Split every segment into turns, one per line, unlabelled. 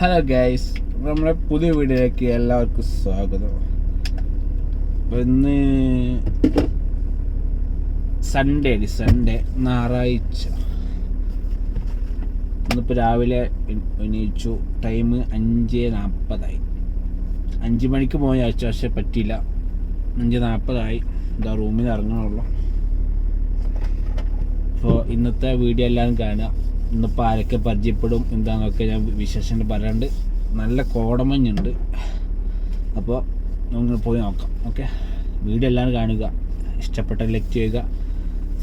Hello guys, നമ്മളെ പുതിയ വീഡിയോയിലേക്ക് എല്ലാവർക്കും സ്വാഗതം. ഇന്ന് സൺഡേ ഞായറാഴ്ച. ഇന്നിപ്പോൾ രാവിലെ എണീച്ചു. ടൈം 5:40. 5 മണിക്ക് പോയി അയച്ചു, പക്ഷെ പറ്റിയില്ല. 5:40 ഇതാ റൂമിൽ നിന്ന് ഇറങ്ങണുള്ളൂ. അപ്പോൾ ഇന്നത്തെ വീഡിയോ എല്ലാവരും കാണുക. ഇന്നിപ്പോൾ ആരൊക്കെ പരിചയപ്പെടും എന്താണെന്നൊക്കെ ഞാൻ വിശേഷങ്ങൾ പറയാണ്ട്. നല്ല കോടമഞ്ഞുണ്ട്, അപ്പോൾ നമ്മൾ പോയി നോക്കാം. ഓക്കെ, വീഡിയോ എല്ലാവരും കാണുക. ഇഷ്ടപ്പെട്ട ലൈക്ക് ചെയ്യുക,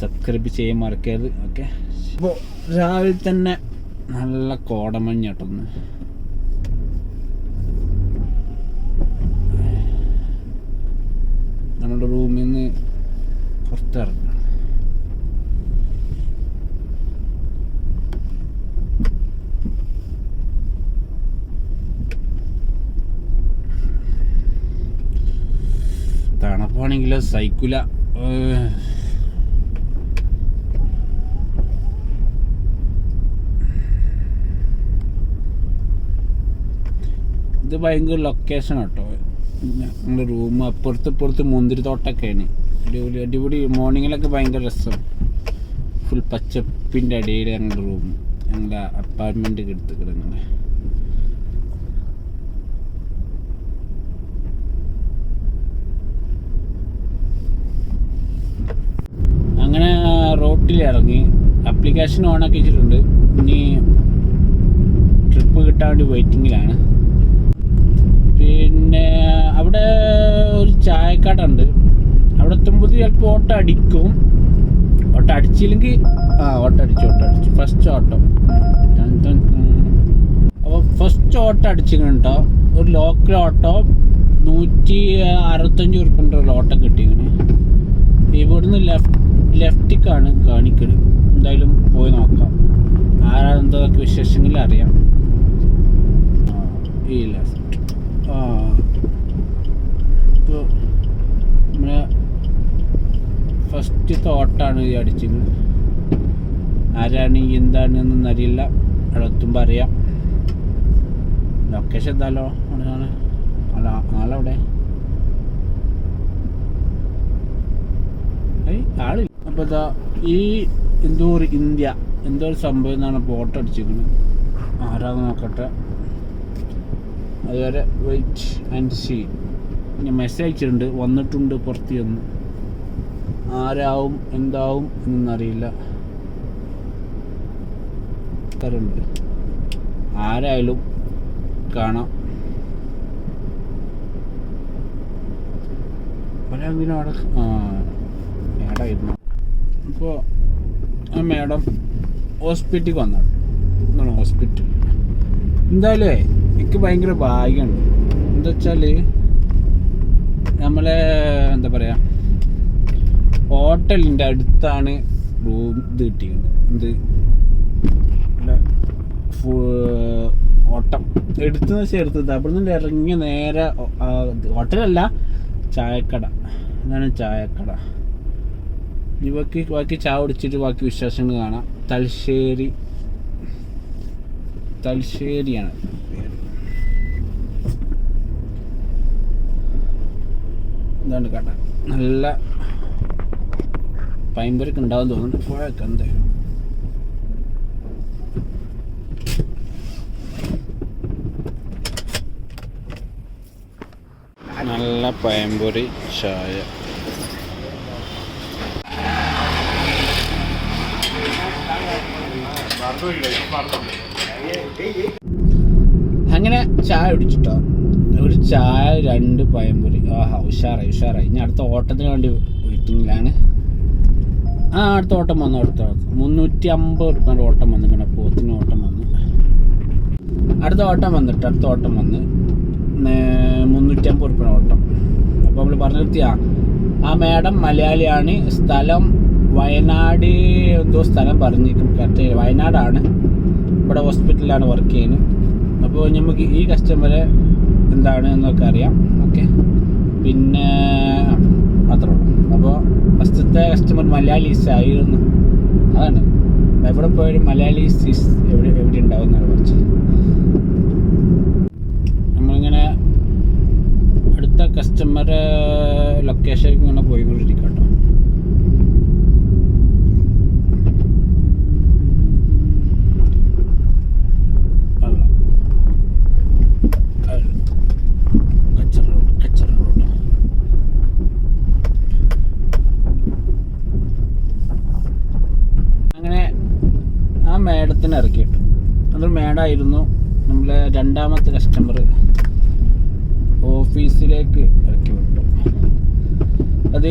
സബ്സ്ക്രൈബ് ചെയ്യാൻ മറക്കരുത്. ഓക്കെ, അപ്പോൾ രാവിലെ തന്നെ നല്ല കോടമഞ്ഞാട്ടൊന്ന്. നമ്മുടെ റൂമിൽ നിന്ന് പുറത്തിറങ്ങണം. തണുപ്പാണെങ്കിൽ സൈക്കിള. ഇത് ഭയങ്കര ലൊക്കേഷൻ കേട്ടോ. ഞങ്ങളുടെ റൂം അപ്പുറത്ത് മുന്തിരിത്തോട്ടൊക്കെയാണ്. അടിപൊളി. മോർണിംഗിലൊക്കെ ഭയങ്കര രസം. ഫുൾ പച്ചപ്പിൻ്റെ ഇടയിൽ ഞങ്ങളുടെ റൂം, ഞങ്ങളുടെ അപ്പാർട്ട്മെൻറ്റ് എടുത്ത് കിടക്കുന്നത്. അങ്ങനെ റോട്ടിൽ ഇറങ്ങി. ആപ്ലിക്കേഷൻ ഓണാക്കി വെച്ചിട്ടുണ്ട്. ഇനി ട്രിപ്പ് കിട്ടാൻ വേണ്ടി വെയിറ്റിങ്ങിലാണ്. പിന്നെ അവിടെ ഒരു ചായക്കട. അവിടെ എത്തുമ്പോൾ ചിലപ്പോൾ ഓട്ടോ അടിക്കും. ഓട്ടോ അടിച്ചില്ലെങ്കിൽ ഓട്ടോ അടിച്ചു. First auto. അപ്പോൾ ഫസ്റ്റ് ഓട്ടോ അടിച്ചിട്ടോ. ഒരു ലോക്കൽ ഓട്ടോ 165 ഉറുപ്പിൻ്റെ ഒരു ഓട്ടോ കിട്ടിയിങ്ങനെ. ഇവിടുന്ന് ലെഫ്റ്റിക്കാണ് കാണിക്കുന്നത്. എന്തായാലും പോയി നോക്കാം, ആരാന്തൊക്കെ വിശേഷങ്ങളിൽ അറിയാം. ഈ ലെഫ്റ്റ് ഇപ്പോൾ നമ്മളെ ഫസ്റ്റത്തെ ഓട്ടാണ് ഈ അടിച്ചത്. ആരാണ് എന്താണെന്നൊന്നും അറിയില്ല. അവിടെ എത്തുമ്പോൾ അറിയാം. ലൊക്കേഷൻ എന്തായാലോ ആളവിടെ ആളില്ല. അപ്പോൾ ഇതാ ഈ എന്തോ ഒരു സംഭവം എന്നാണ് ഫോട്ടോ അടിച്ചിരിക്കുന്നത്. ആരാന്ന് നോക്കട്ടെ. അതുവരെ വെയിറ്റ് ആൻഡ് സീ. ഞാൻ മെസ്സേജ് അയച്ചിട്ടുണ്ട്, വന്നിട്ടുണ്ട് പുറത്ത് ചെന്ന്. ആരാവും എന്താവും എന്നറിയില്ല. ആരായാലും കാണാം. പല അവിടെ മേഡമായിരുന്നു. അപ്പോൾ ആ മേഡം ഹോസ്പിറ്റലിലേക്ക് വന്നാണ്. ഹോസ്പിറ്റൽ എന്തായാലും എനിക്ക് ഭയങ്കര ഭാഗ്യമുണ്ട്. എന്താ വെച്ചാൽ നമ്മളെ എന്താ പറയുക, ഹോട്ടലിൻ്റെ അടുത്താണ് റൂം ഇത് കിട്ടിയത്. ഓട്ടം എടുത്തെന്ന് വെച്ചാൽ എടുത്തത്. അവിടെ നിന്ന് ഇറങ്ങി നേരെ ഹോട്ടലല്ല, ചായക്കട. ഇതാണ് ചായക്കട. ബാക്കി ചായ കുടിച്ചിട്ട് ബാക്കി വിശേഷങ്ങൾ കാണാം. തലശ്ശേരിയാണ് പേര്. ഇതാണ് കട. നല്ല പൈമ്പരൊക്കെ ഉണ്ടാവും തോന്നുന്നുണ്ട്. പോയൊക്കെ എന്തായാലും നല്ല പഴംപൊരി ചായ. അങ്ങനെ ചായ കുടിച്ചിട്ടോ. ഒരു ചായ 2 പഴംപൊരി. ഉഷാറായി. ഇനി അടുത്ത ഓട്ടത്തിന് വേണ്ടി വെയിറ്റിങ്ങിലാണ്. അടുത്ത ഓട്ടം വന്നു. അടുത്ത 350 ഉറുപ്പിൻ്റെ ഓട്ടം വന്നിങ്ങനെ. പോത്തിന് ഓട്ടം വന്നു. അടുത്ത ഓട്ടം വന്ന് 350 ഉറുപ്പിൻ്റെ ഓട്ടം. അപ്പോൾ നമ്മൾ പറഞ്ഞു നിർത്തിയാ. ആ മാഡം മലയാളിയാണ്. സ്ഥലം വയനാട് എന്തോ സ്ഥലം പറഞ്ഞിരിക്കും, കറക്റ്റ് വയനാടാണ്. ഇവിടെ ഹോസ്പിറ്റലിലാണ് വർക്ക് ചെയ്യുന്നത്. അപ്പോൾ നമുക്ക് ഈ കസ്റ്റമറെ എന്താണ് എന്നൊക്കെ അറിയാം. ഓക്കെ, പിന്നെ അത്രേ ഉള്ളൂ. അപ്പോൾ ഫസ്റ്റത്തെ കസ്റ്റമർ മലയാളീസ് ആയിരുന്നു. അതാണ് എവിടെ പോയാലും മലയാളീസ് എവിടെ ഉണ്ടാവും എന്നാണ് പറഞ്ഞത്. വയനാടായിരുന്നു നമ്മളെ രണ്ടാമത്തെ കസ്റ്റമർ. ഓഫീസിലേക്ക് ഇറക്കി വിട്ടു. അത്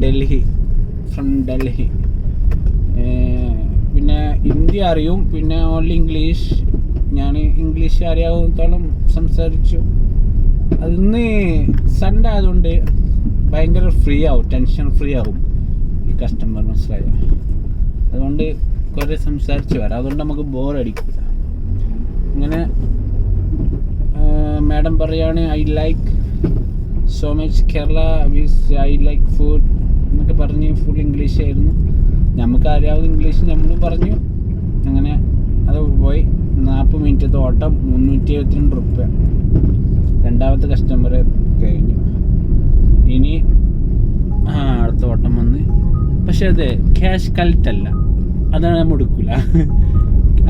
ഡൽഹി ഫ്രം ഡൽഹി. പിന്നെ ഹിന്ദി അറിയും, പിന്നെ ഓൺലി ഇംഗ്ലീഷ്. ഞാൻ ഇംഗ്ലീഷ് അറിയാവുന്നിടത്തോളം സംസാരിച്ചു. അതിന്ന് സൺഡേ ആയതുകൊണ്ട് ഭയങ്കര ഫ്രീ ആവും, ടെൻഷൻ ഫ്രീ ആവും ഈ കസ്റ്റമർ, മനസ്സിലായോ? അതുകൊണ്ട് കുറേ സംസാരിച്ച് വരാം. അതുകൊണ്ട് നമുക്ക് ബോറടിക്കില്ല. ഇങ്ങനെ മാഡം പറയാണ് I like so much Kerala with I like food എന്നൊക്കെ പറഞ്ഞ് ഫുൾ ഇംഗ്ലീഷ് ആയിരുന്നു. നമുക്ക് അറിയാവുന്ന ഇംഗ്ലീഷ് നമ്മൾ പറഞ്ഞു. അങ്ങനെ അത് പോയി. 40 മിനിറ്റത്തെ ഓട്ടം 372 റുപ്യ. രണ്ടാമത്തെ കസ്റ്റമർ കഴിഞ്ഞു. ഇനി അടുത്ത ഓട്ടം വന്ന്. പക്ഷെ അത് ക്യാഷ് കളക്റ്റ് അല്ല, അതാണ് നമ്മൾ എടുക്കില്ല.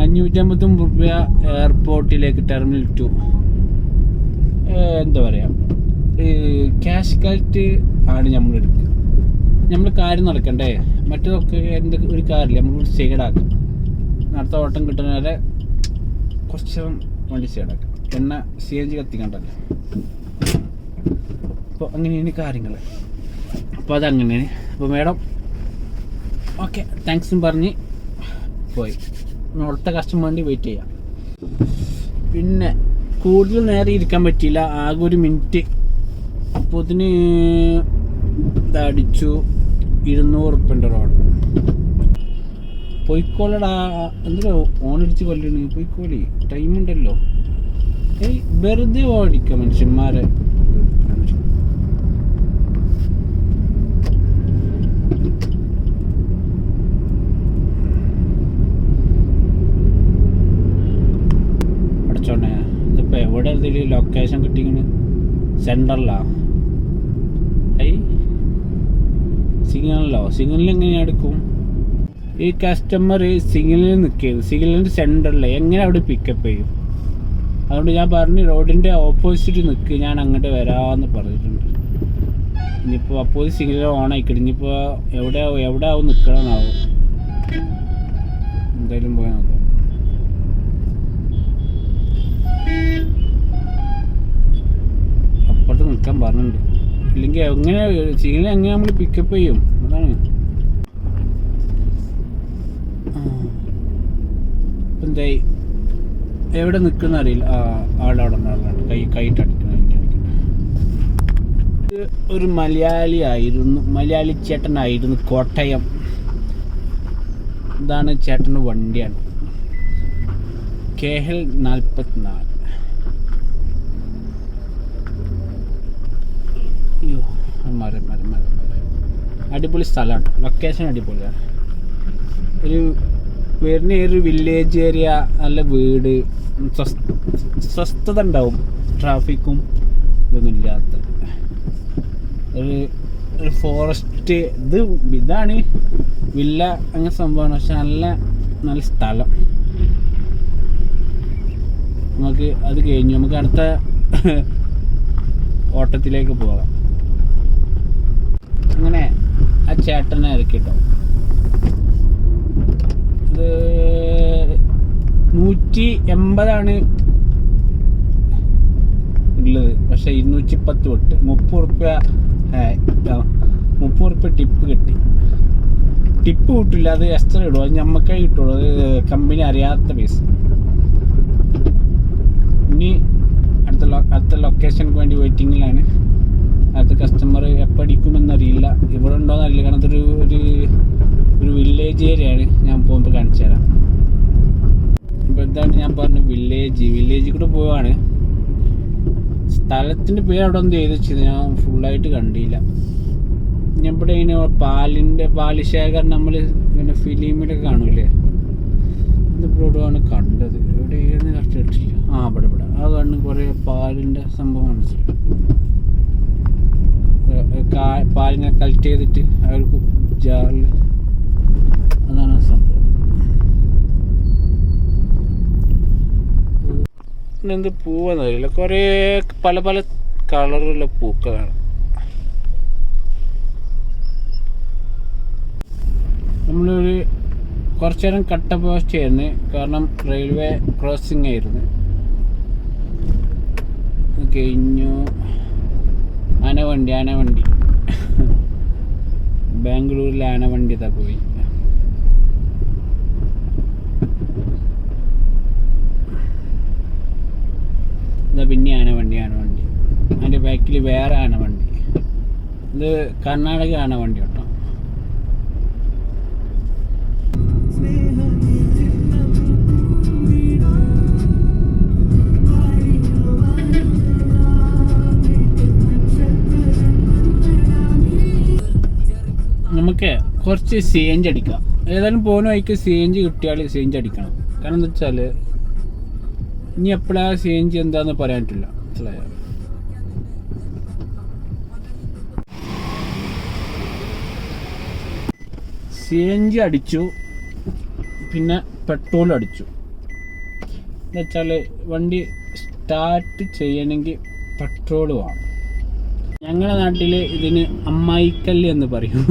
559 റുപ്യ എയർപോർട്ടിലേക്ക് ടെർമിനൽ 2. എന്താ പറയുക, ക്യാഷ് കളക്റ്റ് ആണ് നമ്മൾ എടുക്കുക. നമ്മൾ കാര്യം നടക്കണ്ടേ, മറ്റേതൊക്കെ എന്തൊക്കെ ഒരു കാര്യമില്ല, നമ്മൾ സൈഡാക്കാം. അടുത്ത ഓട്ടം കിട്ടുന്ന വരെ കുറച്ച് വണ്ടി സൈഡാക്കാം. എണ്ണ CNG കത്തിക്കണ്ടല്ലോ. അപ്പോൾ അങ്ങനെയാണ് കാര്യങ്ങൾ. അപ്പോൾ അതങ്ങനെയാണ്. അപ്പോൾ മാഡം ഓക്കെ താങ്ക്സും പറഞ്ഞ് പോയി. അടുത്ത കസ്റ്റമറിന് വെയിറ്റ് ചെയ്യാം. പിന്നെ കൂടുതൽ നേരം ഇരിക്കാൻ പറ്റിയില്ല, ആകെ 1 മിനിറ്റ്. അപ്പോൾ ഇതിന് ഇതടിച്ചു 200 റുപ്യൻ്റെ റോഡ്. പോയിക്കോളടാ, എന്താ ഓണടിച്ച് കൊല്ലണ, പോയിക്കോളി, ടൈമുണ്ടല്ലോ. വെറുതെ ഓടിക്കാം മനുഷ്യന്മാരെ. അടച്ചോണേ, ഇതിപ്പോൾ എവിടെ എന്തെങ്കിലും ലൊക്കേഷൻ കിട്ടിക്കണ്? സെൻറ്ററിലാ? സിഗ്നലിലോ? സിഗ്നലിൽ എങ്ങനെയാണ് എടുക്കും? ഈ കസ്റ്റമർ സിഗ്നലിൽ നിൽക്കരുത്, സിഗ്നലിൻ്റെ സെൻറ്ററിൽ എങ്ങനെ അവിടെ പിക്കപ്പ് ചെയ്യും? അതുകൊണ്ട് ഞാൻ പറഞ്ഞു റോഡിൻ്റെ ഓപ്പോസിറ്റ് നിൽക്ക്, ഞാൻ അങ്ങോട്ട് വരാമെന്ന് പറഞ്ഞിട്ടുണ്ട്. ഇനിയിപ്പോൾ അപ്പോൾ സിഗ്നൽ ഓൺ ആയിക്കിടും. ഇനിയിപ്പോൾ എവിടെ ആവും നിൽക്കണമെന്നാവും. എന്തായാലും പോയി നോക്കാം. അപ്പുറത്ത് നിൽക്കാൻ പറഞ്ഞിട്ടുണ്ട്. ഇല്ലെങ്കിൽ എങ്ങനെ സിഗ്നൽ എങ്ങനെ നമ്മൾ പിക്കപ്പ് ചെയ്യും? അതാണ്. എന്തായി എവിടെ നിൽക്കുന്ന അറിയില്ല. ആളവിടെ കൈയിട്ടടിക്കണം. ഒരു മലയാളി ചേട്ടനായിരുന്നു, കോട്ടയം. ഇതാണ് ചേട്ടൻ്റെ വണ്ടിയാണ്, KL 44. അയ്യോ മരം. അടിപൊളി സ്ഥലമാണ്, ലൊക്കേഷൻ അടിപൊളിയാണ്. ഒരു വില്ലേജ് ഏരിയ, നല്ല വീട്, സ്വസ്ഥത ഉണ്ടാവും, ട്രാഫിക്കും ഇതൊന്നും ഇല്ലാത്ത ഒരു ഫോറസ്റ്റ്. ഇതാണ് വില്ല, അങ്ങനെ സംഭവമാണ്. പക്ഷെ നല്ല സ്ഥലം. നമുക്ക് അത് കഴിഞ്ഞു, നമുക്ക് അടുത്ത ഓട്ടത്തിലേക്ക് പോകാം. അങ്ങനെ ആ ചേട്ടനെ ഇറക്കിട്ടോ. അത് 180 ഉള്ളത്. പക്ഷെ 210 വിട്ട് 30 റുപ്യ ടിപ്പ് കിട്ടി. ടിപ്പ് കിട്ടില്ല, അത് എക്സ്ട്രാ ഇടും. അത് ഞമ്മക്കേ കിട്ടുള്ളൂ, അത് കമ്പനി അറിയാത്ത പൈസ. ഇനി അടുത്ത ലൊക്കേഷനക്ക് വേണ്ടി വെയിറ്റിങ്ങിലാണ്. അടുത്ത കസ്റ്റമർ എപ്പോൾ അടിക്കുമെന്നറിയില്ല, ഇവിടെ ഉണ്ടോയെന്നറിയില്ല. കാരണം അതൊരു ഒരു വില്ലേജ് ഏരിയയാണ്. ഞാൻ പോകുമ്പോൾ കാണിച്ചു തരാം. ഇപ്പോൾ എന്താണ് ഞാൻ പറഞ്ഞു, വില്ലേജിൽ കൂടെ പോവാണ്. സ്ഥലത്തിൻ്റെ പേര് അവിടെ ഒന്ന് എഴുതി വെച്ചത് ഞാൻ ഫുള്ളായിട്ട് കണ്ടില്ല. ഞാൻ ഇവിടെ ഇങ്ങനെ പാലിശേഖരം നമ്മൾ ഇങ്ങനെ ഫിലിമിലൊക്കെ കാണൂലേ, ഇതിപ്പോഴാണ് കണ്ടത്. ഇവിടെ ഏതെന്ന് കറക്റ്റ് ഇവിടെ ആ കണ്ണ് കുറേ പാലിൻ്റെ സംഭവം മനസ്സിലായി. പാലിനെ കളക്ട് ചെയ്തിട്ട് അവർക്ക് ജാറിൽ, അതാണ് ആ സംഭവം. എന്ത് പൂവെന്നറിയില്ല, കുറേ പല കളറുള്ള പൂക്കളാണ്. നമ്മളൊരു കുറച്ചു നേരം കട്ട പോസ്റ്റ് ആയിരുന്നു, കാരണം റെയിൽവേ ക്രോസിംഗ് ആയിരുന്നു. കഴിഞ്ഞു. ആനവണ്ടി ബാംഗ്ലൂരിലെ ആനവണ്ടി ഇതാ പോയി. ഇതാ പിന്നെ ആനവണ്ടി. അതിൻ്റെ ബാക്കിൽ വേറെ ആനവണ്ടി. ഇത് കർണാടക ആനവണ്ടി കേട്ടോ. നമുക്ക് കുറച്ച് CNG അടിക്കാം. ഏതായാലും പോകുന്ന വഴിക്ക് CNG കിട്ടിയാൽ CNG അടിക്കണം. കാരണം എന്താ വെച്ചാൽ ഇനി എപ്പോഴാണ് CNG എന്താന്ന് പറയാൻ പറ്റില്ല. മനസ്സിലായോ? CNG അടിച്ചു, പിന്നെ പെട്രോൾ അടിച്ചു. എന്ന് വെച്ചാൽ വണ്ടി സ്റ്റാർട്ട് ചെയ്യണമെങ്കിൽ പെട്രോൾ വേണം. ഞങ്ങളുടെ നാട്ടിൽ ഇതിന് അമ്മായിക്കല്ല് എന്ന് പറയും.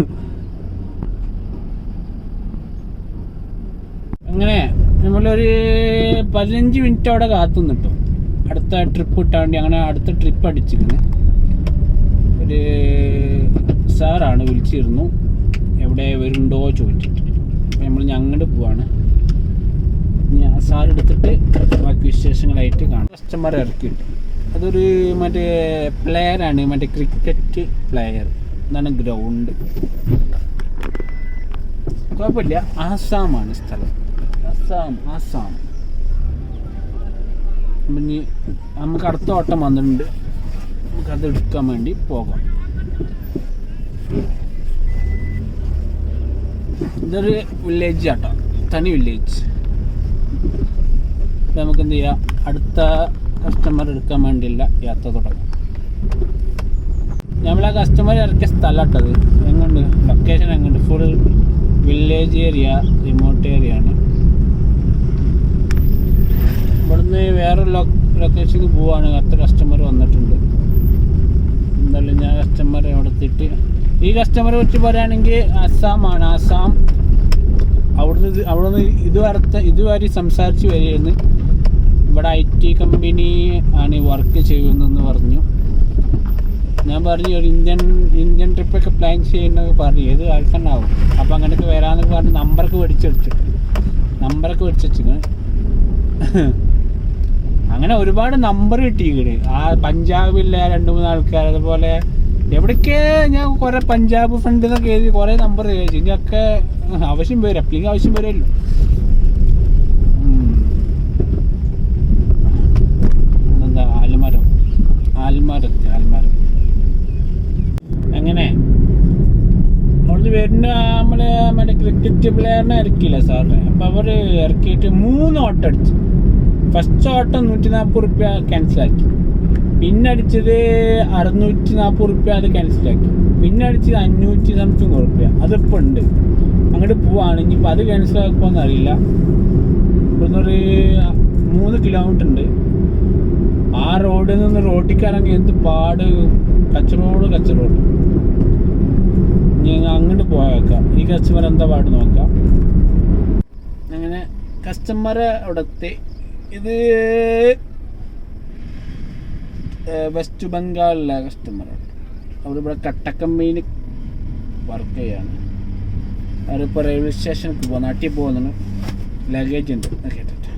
അങ്ങനെ നമ്മളൊരു 15 മിനിറ്റ് അവിടെ കാത്തു നിട്ടു അടുത്ത ട്രിപ്പ് ഇട്ടാണ്ടി. അങ്ങനെ അടുത്ത ട്രിപ്പ് അടിച്ചിരുന്നു. ഒരു സാറാണ് വിളിച്ചിരുന്നു, എവിടെ വരുന്നുണ്ടോ ചോദിച്ചിട്ട്. അപ്പം നമ്മൾ അങ്ങോട്ട് പോവാണ്. സാർ എടുത്തിട്ട് ബാക്കി വിശേഷങ്ങളായിട്ട് കാണാം. കസ്റ്റമർ ഇറക്കിയിട്ട് അതൊരു മറ്റേ പ്ലെയറാണ്, മറ്റേ ക്രിക്കറ്റ് പ്ലെയർ. എന്താണ് ഗ്രൗണ്ട്, കുഴപ്പമില്ല. ആസാമാണ് സ്ഥലം, ആസാം. പിന്നെ നമുക്ക് അടുത്ത ഓട്ടം വന്നിട്ടുണ്ട്, നമുക്കത് എടുക്കാൻ വേണ്ടി പോകാം. ഇതൊരു വില്ലേജ് ആട്ടോ, തനി വില്ലേജ്. നമുക്ക് എന്ത് ചെയ്യാം, അടുത്ത കസ്റ്റമർ എടുക്കാൻ വേണ്ടിയില്ല യാത്ര തുടങ്ങാം. നമ്മൾ ആ കസ്റ്റമർ ഇറക്കിയ സ്ഥലം ഇട്ടത് എങ്ങുണ്ട്, ലൊക്കേഷൻ എങ്ങുണ്ട്, full village area, remote area ആണ്. ഇവിടുന്ന് വേറൊരു ലൊക്കേഷനിൽ പോവാണ്. അടുത്ത കസ്റ്റമർ വന്നിട്ടുണ്ട്. എന്തായാലും ഞാൻ കസ്റ്റമറെ അവിടെ എത്തിയിട്ട്, ഈ കസ്റ്റമറെ കുറിച്ച് പറയുകയാണെങ്കിൽ ആസാമാണ്. ആസാം അവിടുന്ന് ഇതുവരെ സംസാരിച്ച് വരികയെന്ന്. ഇവിടെ IT കമ്പനി ആണ് വർക്ക് ചെയ്യുന്നതെന്ന് പറഞ്ഞു. ഞാൻ പറഞ്ഞു ഒരു ഇന്ത്യൻ ട്രിപ്പൊക്കെ പ്ലാൻ ചെയ്യുന്നതൊക്കെ പറഞ്ഞു, ഏത് ആൾക്കാരുണ്ടാവും. അപ്പോൾ അങ്ങനെയൊക്കെ വരാമെന്നൊക്കെ പറഞ്ഞ് നമ്പറൊക്കെ മേടിച്ച് വെച്ചിരിക്കുന്നു. അങ്ങനെ ഒരുപാട് നമ്പർ കിട്ടിയിരിക്കണ്. ആ പഞ്ചാബിലെ 2-3 ആൾക്കാർ, അതുപോലെ എവിടേക്ക് ഞാൻ കുറേ പഞ്ചാബ് ഫ്രണ്ട് എന്നൊക്കെ എഴുതി കുറേ നമ്പർ ചോദിച്ചു. ഇതൊക്കെ ആവശ്യം വരും, അപ്ലിക്ക് ആവശ്യം വരുമല്ലോ. എന്താ ആൽമരം. അങ്ങനെ അവിടുന്ന് വരുന്ന നമ്മള് മറ്റേ ക്രിക്കറ്റ് പ്ലെയറിനെ ഇറക്കിയില്ല സാറിന്. അപ്പോൾ അവർ ഇറക്കിയിട്ട് 3 ഓട്ടം അടിച്ചു. ഫസ്റ്റ് ഓട്ടം 140 റുപ്യ ക്യാൻസലാക്കി. പിന്നെ അടിച്ചത് 640 റുപ്യ, അത് ക്യാൻസലാക്കി. പിന്നെ അടിച്ചത് 500 സംതിങ് റുപ്യ, അതിപ്പോൾ ഉണ്ട്. അങ്ങോട്ട് പോവാണ്. ഇനിയിപ്പോൾ അത് ക്യാൻസലാക്കുമോയെന്ന് അറിയില്ല. ഇവിടുന്നൊരു 3 കിലോമീറ്റർ ഉണ്ട്. ആ റോഡിൽ നിന്ന് റോട്ടിക്കാണെങ്കിൽ എന്ത് പാട്, കച്ചറോട്. ഞങ്ങൾ അങ്ങോട്ട് പോയേക്കാം. ഈ കസ്റ്റമർ എന്താ പാട് നോക്കാം. അങ്ങനെ കസ്റ്റമറെ അവിടുത്തെ ഇത് വെസ്റ്റ് ബംഗാളിലെ കസ്റ്റമറാണ്. അവരിവിടെ കട്ടക്കമ്പനിയിൽ വർക്ക് ചെയ്യാണ്. അവരിപ്പോൾ റെയിൽവേ സ്റ്റേഷനിലേക്ക് പോകും, നാട്ടിൽ പോകുന്നു. ലഗേജ് ഉണ്ട് കേട്ടിട്ട്.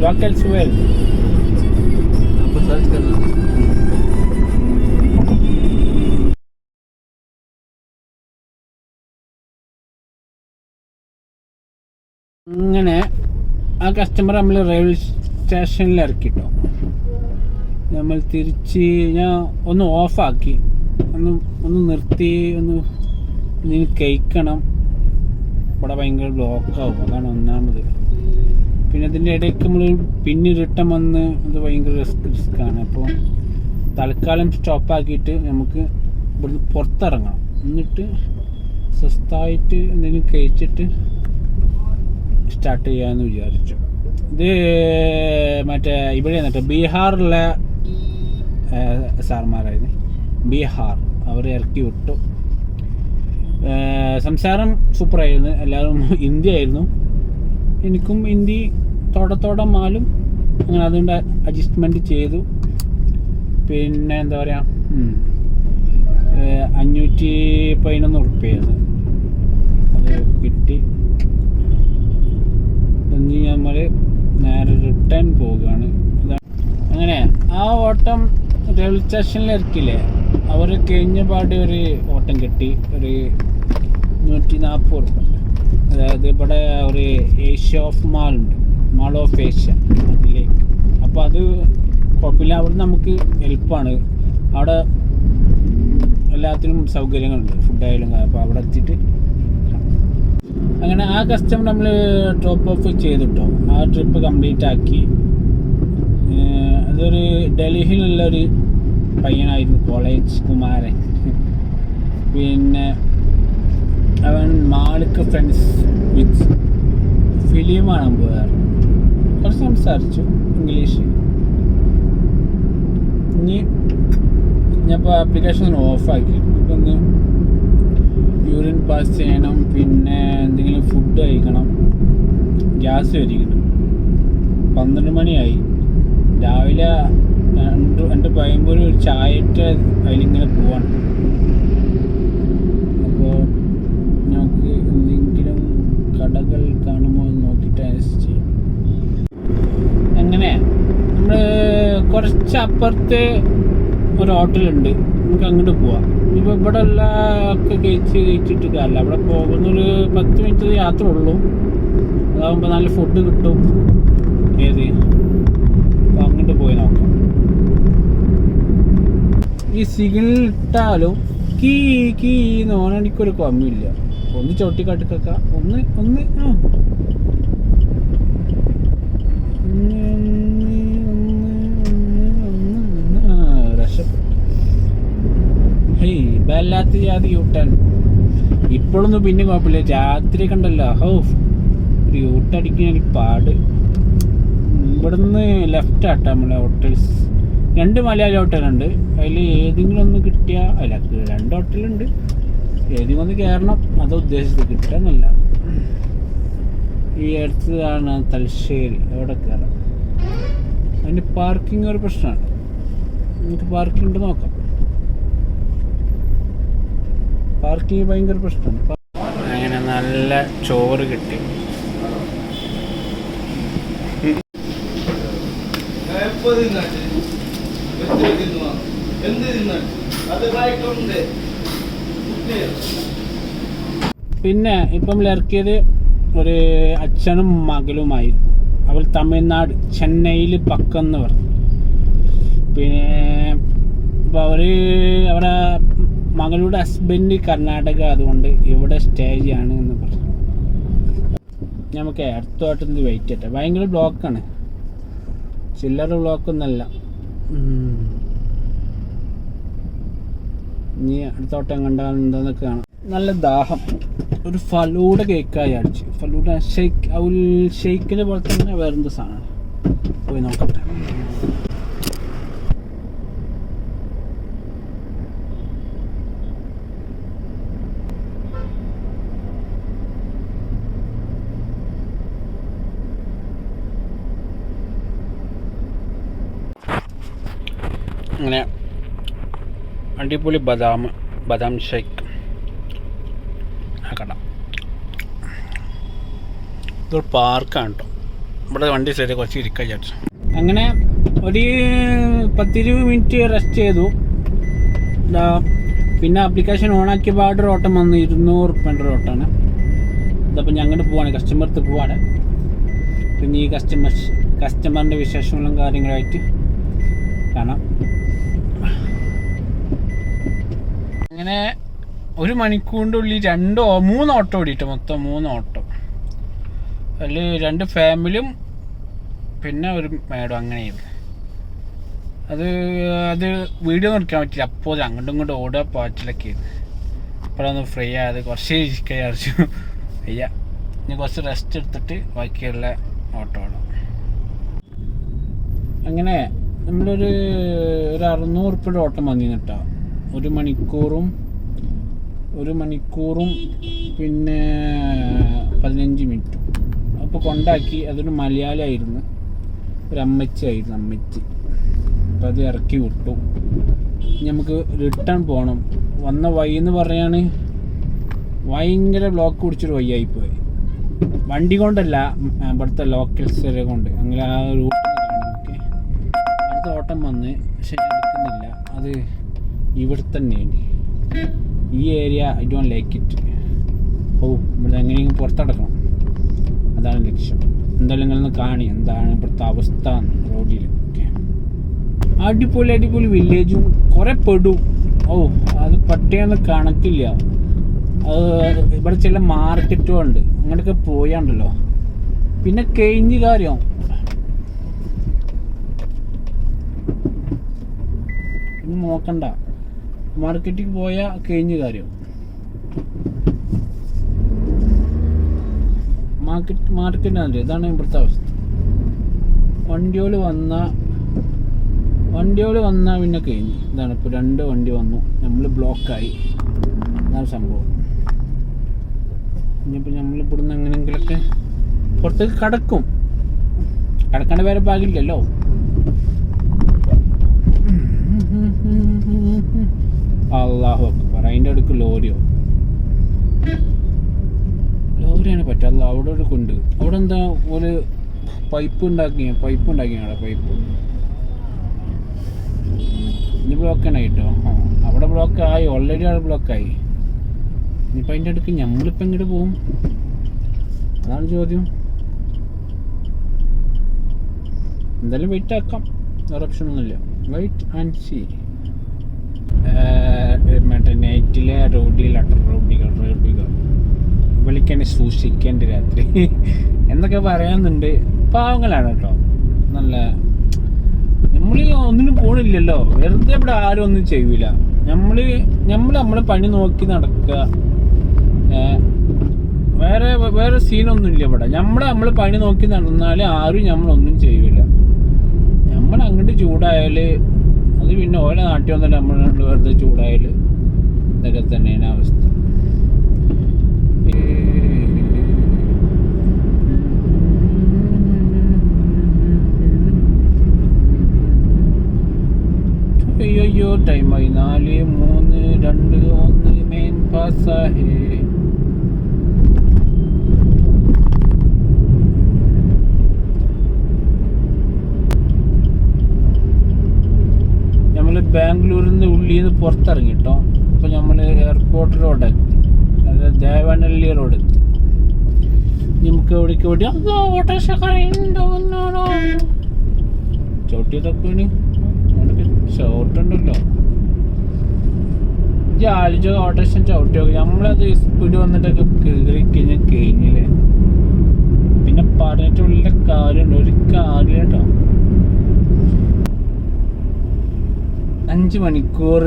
लोकल स्वेल आपको सर्च करना. അങ്ങനെ ആ കസ്റ്റമർ നമ്മൾ റെയിൽവേ സ്റ്റേഷനിൽ ഇറക്കിട്ടോ. നമ്മൾ തിരിച്ച് ഞാൻ ഒന്ന് ഓഫാക്കി, ഒന്ന് നിർത്തി, ഒന്ന് കഴിക്കണം. ഇവിടെ ഭയങ്കര ബ്ലോക്കാവും, അതാണ് ഒന്നാമത്. പിന്നെ ഇതിൻ്റെ ഇടയ്ക്ക് നമ്മൾ പിന്നെ റിട്ടേൺ വന്ന് അത് ഭയങ്കര റിസ്ക്കാണ്. അപ്പോൾ തൽക്കാലം സ്റ്റോപ്പാക്കിയിട്ട് നമുക്ക് ഇവിടുന്ന് പുറത്തിറങ്ങണം. എന്നിട്ട് സ്വസ്ഥമായിട്ട് എന്തെങ്കിലും കഴിച്ചിട്ട് സ്റ്റാർട്ട് ചെയ്യാമെന്ന് വിചാരിച്ചു. ഇത് മറ്റേ ഇവിടെ എന്നിട്ട് ബീഹാറിലെ സാർമാരായിരുന്നു. ബീഹാർ. അവരെ ഇറക്കി വിട്ടു. സംസാരം സൂപ്പറായിരുന്നു. എല്ലാവരും ഹിന്ദി ആയിരുന്നു. എനിക്കും ഹിന്ദി തോടെ മാലും അങ്ങനെ അതുകൊണ്ട് അഡ്ജസ്റ്റ്മെൻറ്റ് ചെയ്തു. പിന്നെ എന്താ പറയുക, 511 ഉറുപ്പികയാണ് അത് കിട്ടി. ഇനി നമ്മൾ നേരെ റിട്ടേൺ പോവുകയാണ്. അങ്ങനെ ആ ഓട്ടം റെയിൽവേ സ്റ്റേഷനിൽ ഇറക്കില്ലേ, അവർ കഴിഞ്ഞ പാട് ഒരു ഓട്ടം കിട്ടി, ഒരു 140 ഉറുപ്പിക. അതായത് ഇവിടെ ഒരു ഏഷ്യ ഓഫ് മാളുണ്ട്, മാൾ ഓഫ് ഏഷ്യ, അതിലേക്ക്. അപ്പോൾ അത് കുഴപ്പമില്ല, അവിടെ നമുക്ക് എളുപ്പമാണ്. അവിടെ എല്ലാത്തിനും സൗകര്യങ്ങളുണ്ട്, ഫുഡായാലും. അപ്പോൾ അവിടെ എത്തിയിട്ട് അങ്ങനെ ആ കസ്റ്റമർ നമ്മൾ ഡ്രോപ്പ് ഓഫ് ചെയ്തിട്ടോ. ആ ട്രിപ്പ് കംപ്ലീറ്റ് ആക്കി. അതൊരു ഡൽഹിയിലുള്ളൊരു പയ്യനായിരുന്നു, കോളേജ് കുമാരൻ. പിന്നെ അവൻ മാളിക്ക് ഫ്രണ്ട്സ് വിത്ത് ഫിലിം കാണാൻ പോയാറ്. കുറച്ച് സംസാരിച്ചു ഇംഗ്ലീഷ്. ഇനി ഞാനിപ്പോൾ ആപ്ലിക്കേഷൻ ഓഫാക്കി. ഇപ്പം ഒന്ന് യൂറിൻ പാസ് ചെയ്യണം, പിന്നെ എന്തെങ്കിലും ഫുഡ് കഴിക്കണം, ഗ്യാസ് വരിക്കണം. 12 മണിയായി. രാവിലെ 2:15 ഒരു ചായ ഇട്ട് അതിലിങ്ങനെ പോവാണ്. അപ്പോൾ നമുക്ക് എന്തെങ്കിലും കടകൾ കാണുമോ എന്ന് നോക്കിയിട്ട് അന്വേഷിച്ച് ചെയ്യും. അങ്ങനെ നമ്മൾ കുറച്ച് അപ്പുറത്ത് ഒരു ഹോട്ടലുണ്ട്, നമുക്ക് അങ്ങോട്ട് പോവാം. ഇപ്പോൾ ഇവിടെ ഒക്കെ കഴിച്ചിട്ട് കാര്യമില്ല. അവിടെ പോകുന്നൊരു 10 മിനിറ്റ് യാത്ര ഉള്ളൂ. അതാകുമ്പോൾ നല്ല ഫുഡ് കിട്ടും. ഏത് അപ്പോൾ അങ്ങോട്ട് പോയി നോക്കാം. ഈ സിഗ്നൽ ഇട്ടാലും കീ കീ എന്ന് പറഞ്ഞാൽ എനിക്കൊരു കമ്മില്ല. ഒന്ന് ചവിട്ടിക്കാട്ടിക്കൊക്ക, ഒന്ന് രക്ഷപ്പെട്ടു. വല്ലാത്ത ജാതി യൂട്ടൺ. ഇപ്പോഴൊന്നും പിന്നെ കുഴപ്പമില്ല, രാത്രി കണ്ടല്ലോ, ഒരു യൂട്ടടിക്കുന്ന പാട്. ഇവിടുന്ന് ലെഫ്റ്റ് ആട്ടാ നമ്മളെ ഹോട്ടൽസ്. 2 മലയാളി ഹോട്ടലുണ്ട്. അതിൽ ഏതെങ്കിലും ഒന്ന് കിട്ടിയാൽ, അല്ല 2 ഹോട്ടലുണ്ട്, ഏതെങ്കിലും ഒന്ന് കയറണം. അത് ഉദ്ദേശിച്ചത് കിട്ടാന്നല്ല. ഈ അടുത്തതാണ് തലശ്ശേരി, അവിടെ കയറാം. അതിൻ്റെ പാർക്കിംഗ് ഒരു പ്രശ്നമാണ്. നമുക്ക് പാർക്കിംഗ് ഉണ്ട്, നോക്കാം. പാർക്കിംഗ് ഭയങ്കര പ്രശ്നമാണ്. അങ്ങനെ നല്ല ചോറ് കിട്ടി. പിന്നെ ഇപ്പം ഇറക്കിയത് ഒരു അച്ഛനും മകളുമായിരുന്നു. അവർ തമിഴ്നാട് ചെന്നൈയിൽ പക്കെന്ന് പറഞ്ഞു. പിന്നെ അപ്പോൾ അവരെ മകളുടെ ഹസ്ബൻഡ് കർണാടക, അതുകൊണ്ട് ഇവിടെ സ്റ്റേ ചെയ്യാണ് എന്ന് പറഞ്ഞു. നമുക്ക് അടുത്തോട്ടത്തിൽ വെയിറ്റ് ചെയ്യട്ടെ. ഭയങ്കര ബ്ലോക്കാണ്, ചില്ലറ ബ്ലോക്കൊന്നല്ല. ഇനി അടുത്തോട്ടം കണ്ടാൽ എന്താന്നൊക്കെ കാണാം. നല്ല ദാഹം. ഒരു ഫലൂഡ കേക്കായി അടിച്ചു. ഫലൂഡ ഷെയ്ക്കിനെ പോലെ തന്നെ വേറെന്ത് സാധനമാണ്. പോയി നോക്കട്ടെ. അങ്ങനെ അടിപൊളി ബദാം ഷേക്ക് ആക്കണ്ട. ഇതൊരു പാർക്കാണ് കേട്ടോ. ഇവിടെ വണ്ടി സൈഡിൽ കുറച്ച് ഇരിക്കാൻ വിചാരിച്ചു. അങ്ങനെ ഒരു 10-20 മിനിറ്റ് റെസ്റ്റ് ചെയ്തു. പിന്നെ ആപ്ലിക്കേഷൻ ഓണാക്കിയ പാട് ഓട്ടം വന്നു. 200 ഉറുപ്പികേൻ്റെ ഒരു ഓട്ടമാണ്. ഇതപ്പോൾ ഞങ്ങോട്ട് പോവാണ്, കസ്റ്റമർക്ക് പോവാണ്. പിന്നെ ഈ കസ്റ്റമറിൻ്റെ വിശേഷങ്ങളും കാര്യങ്ങളായിട്ട് കാണാം. അങ്ങനെ 1 മണിക്കൂറിൻ്റെ ഉള്ളിൽ 3 ഓട്ടോ ഓടിയിട്ട്, മൊത്തം 3 ഓട്ടോ. അതിൽ 2 ഫാമിലിയും പിന്നെ ഒരു മേഡം. അങ്ങനെയായിരുന്നു അത് വീഡിയോ ഒന്നും എടുക്കാൻ പറ്റില്ല. അപ്പോൾ അങ്ങോട്ടും ഇങ്ങോട്ടും ഓടുക പാറ്റിലൊക്കെ ആയിരുന്നു. ഇപ്പോഴൊന്ന് ഫ്രീ ആയത്, കുറച്ച് ഇരിക്കാൻ വിചാരിച്ചു. അയ്യ, ഇനി കുറച്ച് റെസ്റ്റ് എടുത്തിട്ട് ബാക്കിയുള്ള ഓട്ടോ ഓടാം. അങ്ങനെ നമ്മളൊരു 600 ഉറുപ്പികയുടെ ഓട്ടം വന്നിരുന്നു കേട്ടോ. 1 മണിക്കൂറും പിന്നെ 15 മിനിറ്റും. അപ്പോൾ കൊണ്ടാക്കി. അതൊരു മലയാളി ആയിരുന്നു, ഒരു അമ്മച്ചി. അപ്പോൾ അത് ഇറക്കി വിട്ടു. നമുക്ക് റിട്ടേൺ പോകണം. വന്ന വഴി എന്ന് പറയാണ് ഭയങ്കര ബ്ലോക്ക് പിടിച്ചൊരു വഴിയായിപ്പോയി. വണ്ടി കൊണ്ടല്ല, ഇവിടുത്തെ ലോക്കൽസ് കൊണ്ട്. അങ്ങനെ ആ റൂട്ട് കാണാനൊക്കെ അടുത്ത ഓട്ടം വന്ന്, പക്ഷെ എടുക്കുന്നില്ല. അത് ഇവിടെ തന്നെയാണ് ഈ area. I don't like it. ഇവിടെ എങ്ങനെയെങ്കിലും പുറത്തടക്കണം, അതാണ് ലക്ഷ്യം. എന്തായാലും നിങ്ങളൊന്ന് കാണി എന്താണ് ഇവിടുത്തെ അവസ്ഥ റോഡിൽ. അടിപൊളി വില്ലേജും കുറേ പെടും. അത് പട്ടിയൊന്നും കണക്കില്ല. ഇവിടെ ചില മാർക്കറ്റും ഉണ്ട്, അങ്ങനെയൊക്കെ പോയാണ്ടല്ലോ. പിന്നെ കഴിഞ്ഞ കാര്യം നോക്കണ്ട, മാർക്കറ്റിൽ പോയാൽ കഴിഞ്ഞ കാര്യം. മാർക്കറ്റാണ്. ഇതാണ് ഇവിടുത്തെ അവസ്ഥ. വണ്ടിയോട് വന്നാൽ പിന്നെ കഴിഞ്ഞു. ഇതാണ് ഇപ്പോൾ 2 വണ്ടി വന്നു, നമ്മൾ ബ്ലോക്കായി. അതാണ് സംഭവം. ഇനിയിപ്പോൾ നമ്മളിവിടുന്ന് എങ്ങനെയെങ്കിലൊക്കെ പുറത്തേക്ക് കടക്കേണ്ട വേറെ ഭാഗമില്ലല്ലോ. അല്ലാഹു അക്ബർ. അതിൻ്റെ അടുക്ക് ലോറിയാണ് പറ്റുക. അവിടെ ഒരു കൊണ്ട് അവിടെ എന്താ ഒരു പൈപ്പ് ഉണ്ടാക്കിയാണ് അവിടെ പൈപ്പ്. ഇനി ബ്ലോക്കാണ് കേട്ടോ. അവിടെ ബ്ലോക്കായി, ഓൾറെഡി അവിടെ ബ്ലോക്കായി. ഇനിയിപ്പോൾ അതിൻ്റെ അടുക്ക് നമ്മളിപ്പോൾ എങ്ങോട്ട് പോകും, അതാണ് ചോദ്യം. എന്തായാലും വെയിറ്റ് ആക്കാം, വേറെ ഓപ്ഷനൊന്നുമില്ല. Wait and see. മറ്റേ നൈറ്റിലെ റോഡികൾ വിളിക്കാൻ സൂക്ഷിക്കേണ്ട രാത്രി എന്നൊക്കെ പറയാനുണ്ട്. പാവങ്ങളാണ് കേട്ടോ. നല്ല നമ്മൾ ഒന്നിനും പോണില്ലല്ലോ, വെറുതെ ഇവിടെ ആരും ഒന്നും ചെയ്യൂല. നമ്മളെ പണി നോക്കി നടക്കുക. വേറെ സീനൊന്നുമില്ല ഇവിടെ. നമ്മൾ പണി നോക്കി നടന്നാൽ ആരും നമ്മളൊന്നും ചെയ്യൂല. നമ്മൾ അങ്ങോട്ട് ചൂടായാൽ അത് പിന്നെ ഓരോ നാട്ടിൽ വന്നിട്ട് നമ്മൾ വെറുതെ ചൂടായാൽ ഇതൊക്കെ തന്നെയാണ് അവസ്ഥ. അയ്യോ ടൈമായി. 4, 3, 2, 1 മെയിൻ പാസ്സാഹേ. നമ്മൾ ബാംഗ്ലൂരിൽ നിന്ന് ഉള്ളിൽ നിന്ന് പുറത്തിറങ്ങി കേട്ടോ. അപ്പോൾ നമ്മൾ എയർപോർട്ട് റോഡ് എത്തി, അതായത് ദേവനഹള്ളി റോഡ് എത്തി. നമുക്ക് എവിടേക്ക് ചവിട്ടിയതൊക്കെ ചവിട്ടുണ്ടല്ലോ. ആലോചിച്ച ഓട്ടോറിക്ഷ ചവിട്ടി നോക്കി. നമ്മളത് സ്പീഡ് വന്നിട്ടൊക്കെ കയറി കഴിഞ്ഞില്ലേ, പിന്നെ പറഞ്ഞിട്ട് ഉള്ള കാര്യമുണ്ട്, ഒരു കാര്യം കേട്ടോ. 5 മണിക്കൂർ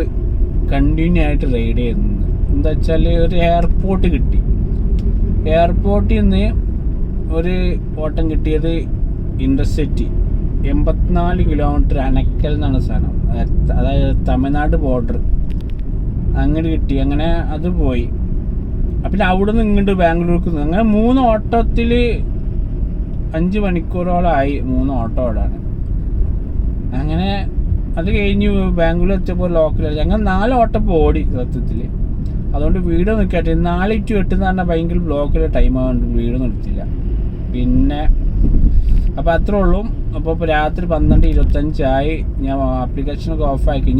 കണ്ടിന്യൂ ആയിട്ട് റൈഡ് ചെയ്യുന്നത്. എന്താ വെച്ചാൽ ഒരു എയർപോർട്ട് കിട്ടി. എയർപോർട്ടിൽ നിന്ന് ഒരു ഓട്ടം കിട്ടിയത് ഇൻ്റർസിറ്റി 84 കിലോമീറ്റർ അനക്കൽ എന്നാണ് സ്ഥലം, അതായത് തമിഴ്നാട് ബോർഡർ. അങ്ങനെ കിട്ടി. അങ്ങനെ അത് പോയി. പിന്നെ അവിടെ നിന്ന് ഇങ്ങോട്ട് ബാംഗ്ലൂർക്ക്. അങ്ങനെ 3 ഓട്ടത്തിൽ 5 മണിക്കൂറോളമായി. 3 ഓട്ടോ ഓടാണ്. അങ്ങനെ അത് കഴിഞ്ഞ് ബാംഗ്ലൂർ എത്തിയപ്പോൾ ലോക്കൽ അങ്ങനെ 4 ഓട്ടം ഓടി സത്യത്തിൽ. അതുകൊണ്ട് വീഡിയോ നിൽക്കട്ടെ. 4 to 8 എന്ന് പറഞ്ഞാൽ ഭയങ്കര ബ്ലോക്കിലെ ടൈം ആയതുകൊണ്ട് വീഡിയോ നിർത്തില്ല. പിന്നെ അപ്പോൾ അത്രേ ഉള്ളൂ. അപ്പോൾ ഇപ്പോൾ രാത്രി 12:25 ഞാൻ ആപ്ലിക്കേഷനൊക്കെ ഓഫാക്കി.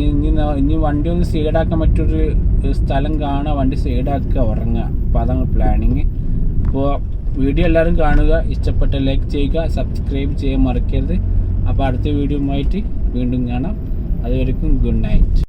ഇനി വണ്ടി ഒന്ന് സൈഡാക്കാൻ പറ്റൊരു സ്ഥലം കാണുക, വണ്ടി സൈഡാക്കുക, ഉറങ്ങുക. അപ്പോൾ അതാണ് പ്ലാനിങ്. അപ്പോൾ വീഡിയോ എല്ലാവരും കാണുക, ഇഷ്ടപ്പെട്ട ലൈക്ക് ചെയ്യുക, സബ്സ്ക്രൈബ് ചെയ്യാൻ മറക്കരുത്. അപ്പോൾ അടുത്ത വീഡിയോയുമായിട്ട് വീണ്ടും കാണാം. അതുവരെക്കും ഗുഡ് നൈറ്റ്.